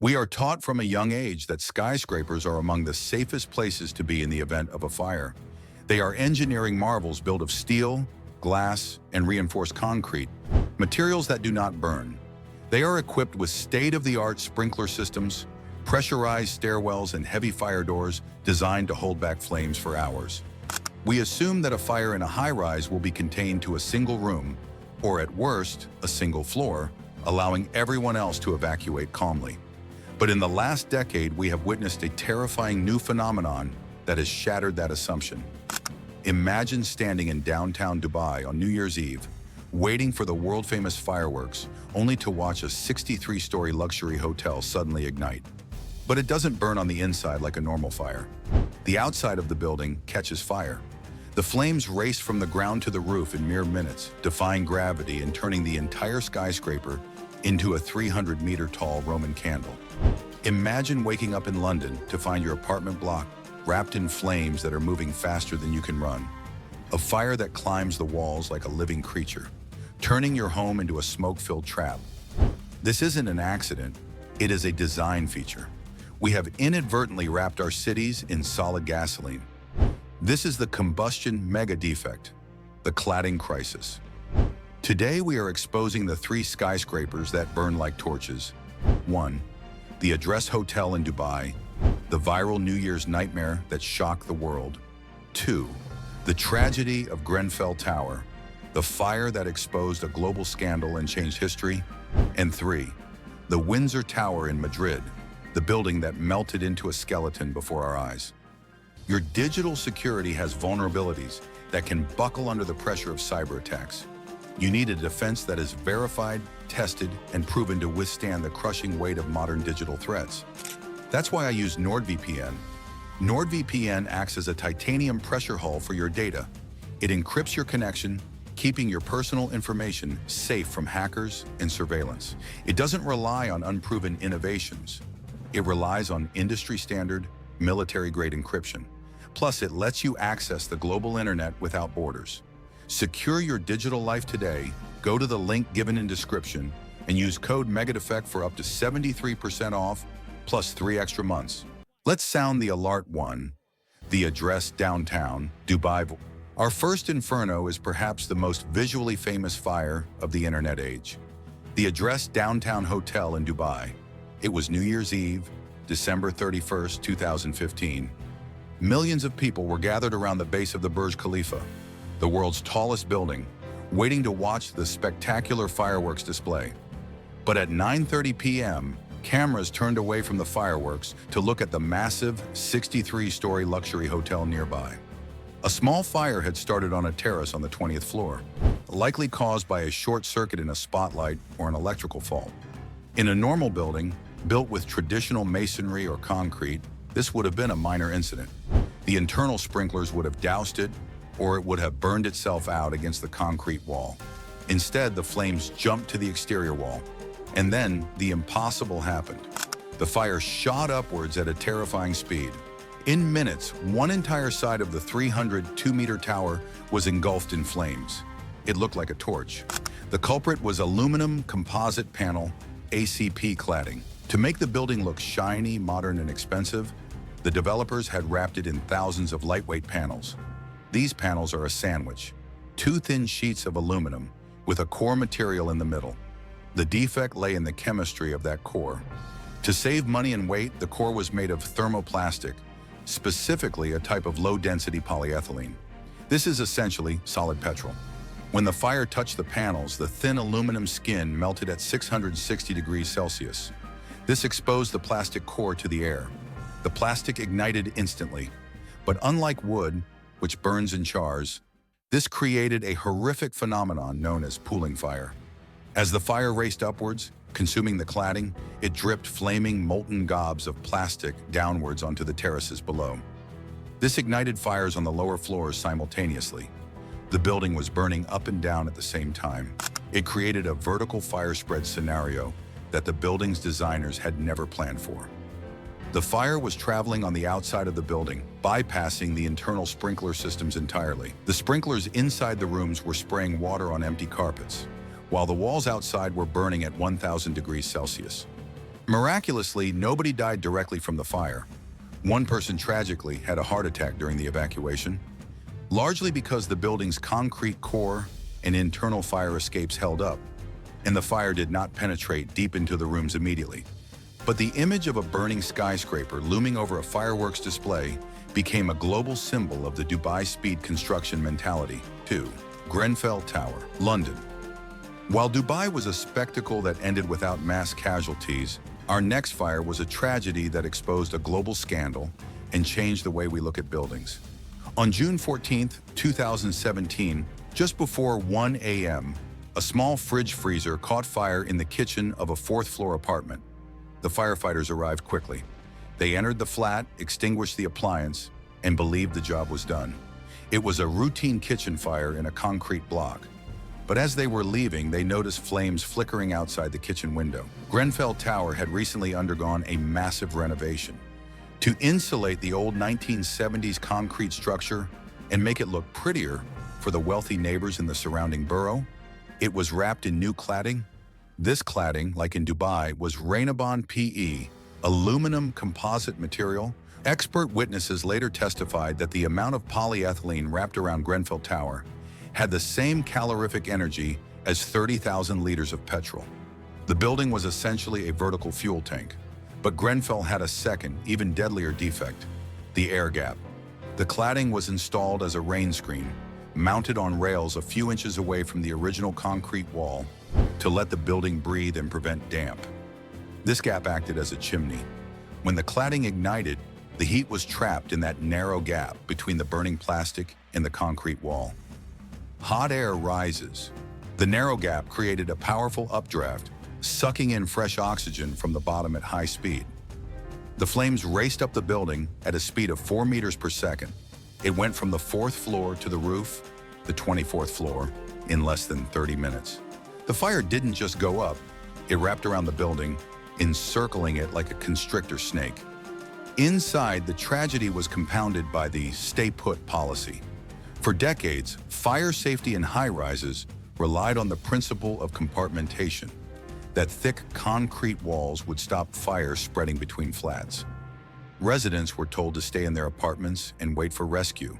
We are taught from a young age that skyscrapers are among the safest places to be in the event of a fire. They are engineering marvels built of steel, glass, and reinforced concrete, materials that do not burn. They are equipped with state-of-the-art sprinkler systems, pressurized stairwells, and heavy fire doors designed to hold back flames for hours. We assume that a fire in a high-rise will be contained to a single room, or at worst, a single floor, allowing everyone else to evacuate calmly. But in the last decade, we have witnessed a terrifying new phenomenon that has shattered that assumption. Imagine standing in downtown Dubai on New Year's Eve, waiting for the world-famous fireworks, only to watch a 63-story luxury hotel suddenly ignite. But it doesn't burn on the inside like a normal fire. The outside of the building catches fire. The flames race from the ground to the roof in mere minutes, defying gravity and turning the entire skyscraper into a 300-meter-tall Roman candle. Imagine waking up in London to find your apartment block wrapped in flames that are moving faster than you can run. A fire that climbs the walls like a living creature, turning your home into a smoke-filled trap. This isn't an accident, it is a design feature. We have inadvertently wrapped our cities in solid gasoline. This is the combustion mega defect, the cladding crisis. Today we are exposing the three skyscrapers that burn like torches. 1. The Address Hotel in Dubai, the viral New Year's nightmare that shocked the world. 2. The tragedy of Grenfell Tower, the fire that exposed a global scandal and changed history. And 3. The Windsor Tower in Madrid, the building that melted into a skeleton before our eyes. Your digital security has vulnerabilities that can buckle under the pressure of cyber attacks. You need a defense that is verified, tested, and proven to withstand the crushing weight of modern digital threats. That's why I use NordVPN. NordVPN acts as a titanium pressure hull for your data. It encrypts your connection, keeping your personal information safe from hackers and surveillance. It doesn't rely on unproven innovations. It relies on industry-standard, military-grade encryption. Plus, it lets you access the global internet without borders. Secure your digital life today. Go to the link given in description and use code MEGADEFECT for up to 73% off, plus 3 extra months. Let's sound the alert. 1. The Address Downtown, Dubai. Our first inferno is perhaps the most visually famous fire of the internet age. The Address Downtown Hotel in Dubai. It was New Year's Eve, December 31st, 2015. Millions of people were gathered around the base of the Burj Khalifa, the world's tallest building, waiting to watch the spectacular fireworks display. But at 9:30 p.m., cameras turned away from the fireworks to look at the massive 63-story luxury hotel nearby. A small fire had started on a terrace on the 20th floor, likely caused by a short circuit in a spotlight or an electrical fault. In a normal building, built with traditional masonry or concrete, this would have been a minor incident. The internal sprinklers would have doused it, or it would have burned itself out against the concrete wall. Instead, the flames jumped to the exterior wall. And then, the impossible happened. The fire shot upwards at a terrifying speed. In minutes, one entire side of the 302-meter tower was engulfed in flames. It looked like a torch. The culprit was aluminum composite panel, ACP cladding. To make the building look shiny, modern, and expensive, the developers had wrapped it in thousands of lightweight panels. These panels are a sandwich, 2 thin sheets of aluminum with a core material in the middle. The defect lay in the chemistry of that core. To save money and weight, the core was made of thermoplastic, specifically a type of low-density polyethylene. This is essentially solid petrol. When the fire touched the panels, the thin aluminum skin melted at 660 degrees Celsius. This exposed the plastic core to the air. The plastic ignited instantly. But unlike wood, which burns and chars, this created a horrific phenomenon known as pooling fire. As the fire raced upwards, consuming the cladding, it dripped flaming, molten gobs of plastic downwards onto the terraces below. This ignited fires on the lower floors simultaneously. The building was burning up and down at the same time. It created a vertical fire spread scenario that the building's designers had never planned for. The fire was traveling on the outside of the building, bypassing the internal sprinkler systems entirely. The sprinklers inside the rooms were spraying water on empty carpets, while the walls outside were burning at 1,000 degrees Celsius. Miraculously, nobody died directly from the fire. One person tragically had a heart attack during the evacuation, largely because the building's concrete core and internal fire escapes held up, and the fire did not penetrate deep into the rooms immediately. But the image of a burning skyscraper looming over a fireworks display became a global symbol of the Dubai speed construction mentality. 2. Grenfell Tower, London. While Dubai was a spectacle that ended without mass casualties, our next fire was a tragedy that exposed a global scandal and changed the way we look at buildings. On June 14, 2017, just before 1 a.m., a small fridge freezer caught fire in the kitchen of a fourth-floor apartment. The firefighters arrived quickly. They entered the flat, extinguished the appliance, and believed the job was done. It was a routine kitchen fire in a concrete block. But as they were leaving, they noticed flames flickering outside the kitchen window. Grenfell Tower had recently undergone a massive renovation. To insulate the old 1970s concrete structure and make it look prettier for the wealthy neighbors in the surrounding borough, it was wrapped in new cladding. This cladding, like in Dubai, was Rainabond PE, aluminum composite material. Expert witnesses later testified that the amount of polyethylene wrapped around Grenfell Tower had the same calorific energy as 30,000 liters of petrol. The building was essentially a vertical fuel tank, but Grenfell had a second, even deadlier defect: the air gap. The cladding was installed as a rain screen, mounted on rails a few inches away from the original concrete wall to let the building breathe and prevent damp. This gap acted as a chimney. When the cladding ignited, the heat was trapped in that narrow gap between the burning plastic and the concrete wall. Hot air rises. The narrow gap created a powerful updraft, sucking in fresh oxygen from the bottom at high speed. The flames raced up the building at a speed of 4 meters per second. It went from the 4th floor to the roof, the 24th floor, in less than 30 minutes. The fire didn't just go up, it wrapped around the building, encircling it like a constrictor snake. Inside, the tragedy was compounded by the stay put policy. For decades, fire safety in high-rises relied on the principle of compartmentation, that thick concrete walls would stop fire spreading between flats. Residents were told to stay in their apartments and wait for rescue,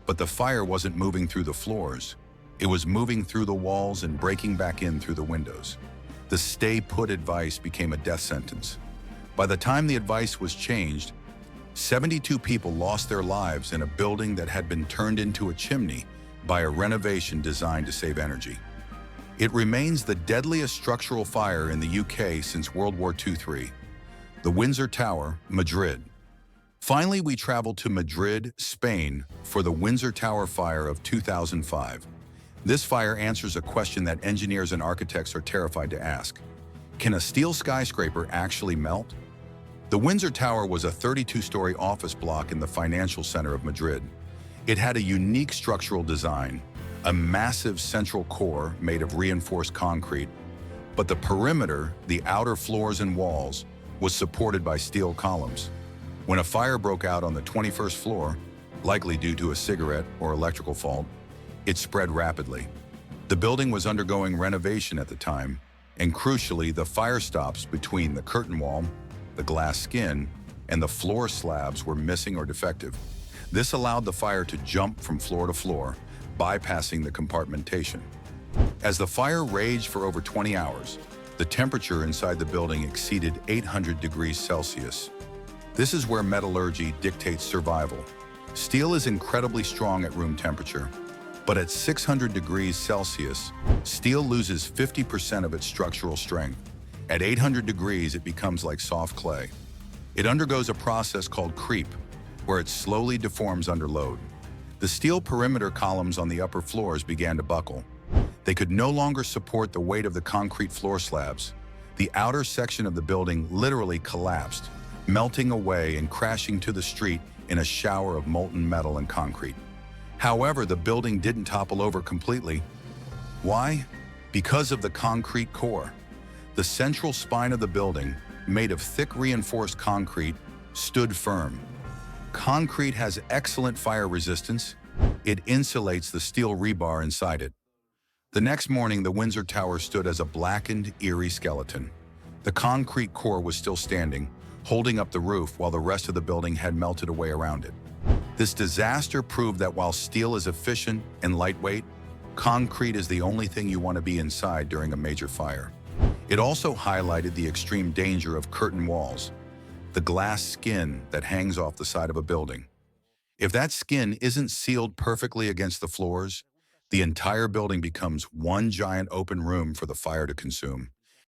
but the fire wasn't moving through the floors. It was moving through the walls and breaking back in through the windows. The stay put advice became a death sentence. By the time the advice was changed, 72 people lost their lives in a building that had been turned into a chimney by a renovation designed to save energy. It remains the deadliest structural fire in the UK since World War II-III. The Windsor Tower, Madrid. Finally, we traveled to Madrid, Spain, for the Windsor Tower fire of 2005. This fire answers a question that engineers and architects are terrified to ask. Can a steel skyscraper actually melt? The Windsor Tower was a 32-story office block in the financial center of Madrid. It had a unique structural design, a massive central core made of reinforced concrete, but the perimeter, the outer floors and walls, was supported by steel columns. When a fire broke out on the 21st floor, likely due to a cigarette or electrical fault, it spread rapidly. The building was undergoing renovation at the time, and crucially, the fire stops between the curtain wall, the glass skin, and the floor slabs were missing or defective. This allowed the fire to jump from floor to floor, bypassing the compartmentation. As the fire raged for over 20 hours, the temperature inside the building exceeded 800 degrees Celsius. This is where metallurgy dictates survival. Steel is incredibly strong at room temperature, but at 600 degrees Celsius, steel loses 50% of its structural strength. At 800 degrees, it becomes like soft clay. It undergoes a process called creep, where it slowly deforms under load. The steel perimeter columns on the upper floors began to buckle. They could no longer support the weight of the concrete floor slabs. The outer section of the building literally collapsed, melting away and crashing to the street in a shower of molten metal and concrete. However, the building didn't topple over completely. Why? Because of the concrete core. The central spine of the building, made of thick reinforced concrete, stood firm. Concrete has excellent fire resistance. It insulates the steel rebar inside it. The next morning, the Windsor Tower stood as a blackened, eerie skeleton. The concrete core was still standing, holding up the roof while the rest of the building had melted away around it. This disaster proved that while steel is efficient and lightweight, concrete is the only thing you want to be inside during a major fire. It also highlighted the extreme danger of curtain walls, the glass skin that hangs off the side of a building. If that skin isn't sealed perfectly against the floors, the entire building becomes one giant open room for the fire to consume.